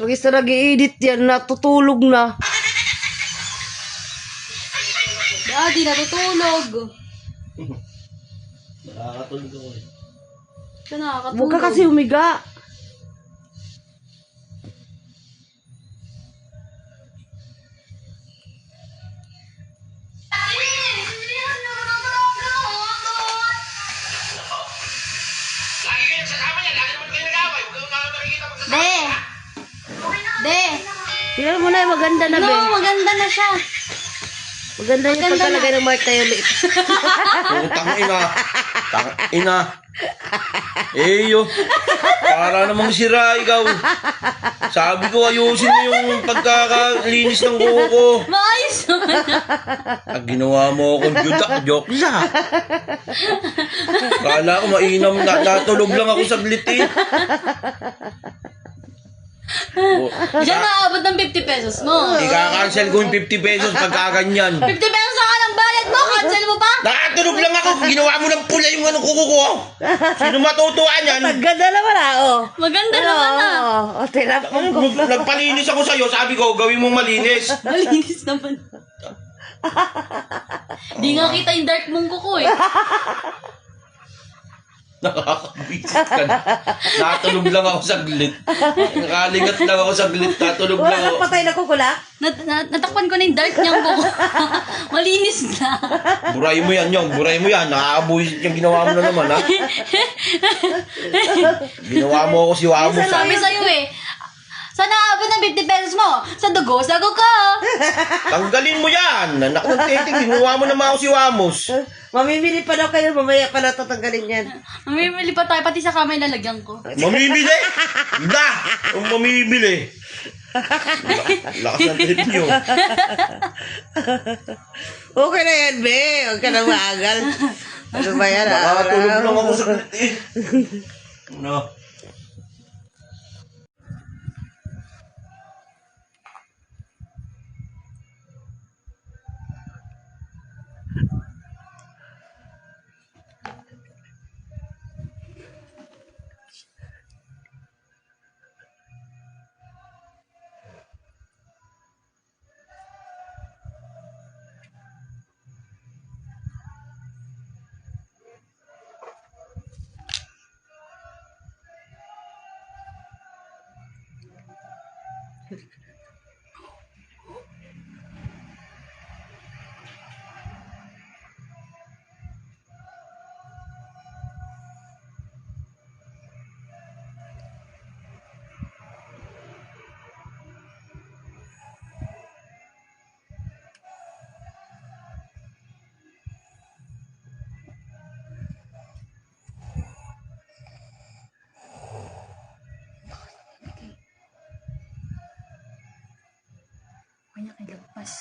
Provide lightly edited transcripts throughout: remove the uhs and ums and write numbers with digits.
Pag isa nag-i-edit yan, natutulog na. Daddy, natutulog. Nakakatulog ako eh. Siya nakakatulog. Huwag ka kasi humiga. Lagi kayo sasama niya, lagi naman kayo nag-away. Huwag kang nakikita mo sa De! De! Tingnan mo na, maganda na, No, be. maganda na siya. Maganda yung Maganda pagkalagay ng Mark tayo ulit. Putang ina. Tang ina. Eyo. Para namang sira ikaw. Sabi ko ayusin mo yung pagkakalinis ng buhok ko. Maayos naman. Pag ginawa mo akong joke lang. Kala ko mainam na natulog lang ako saglit eh. Diyan naabot ng 50 pesos mo. Ika-cancel ko yung 50 pesos pagka ganyan. 50 pesos ang alang bayad mo. Cancel mo pa? Nakatulog lang ako. Ginawa mo ng pula yung kuko ko. Sino matutuan yan? Maganda naman, oh. Maganda naman ah. O, tinapong ko. Nagpalinis ako sa'yo. Sabi ko, gawin mo malinis. Malinis naman. Di nga kita yung dark mong kuko eh. Nakakabisit ka na. Natulog lang ako saglit. Nakalingat lang ako saglit. Natulog Wala lang kang ako. patay na kukula? Natakpan ko na yung dark niyang kuko. Malinis na. Buray mo yan, Nyong. Buray mo yan. Nakakabuisit yung ginawa mo na naman, ha? Ginawa mo ako si Wamos, ha? Sabi sa'yo eh. Saan naabot ng 50 pesos mo? Sa dugo, sa kuko. Tanggalin mo yan. Anak ng titing. Ginawa mo naman ako si Wamos. Mamimili pa daw kayo, mamaya pa na tatanggalin yan. Mamimili pa tayo, pati sa kamay lalagyan ko. Mamibili? Na! Kung mamibili. Lakas ng trip nyo. Okay na yan, be. Huwag ka na maagal. Ano ba yan? Nakatulog lang ako saglit, eh. No. Huwag niya kayo lagpas.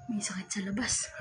May sakit sa labas.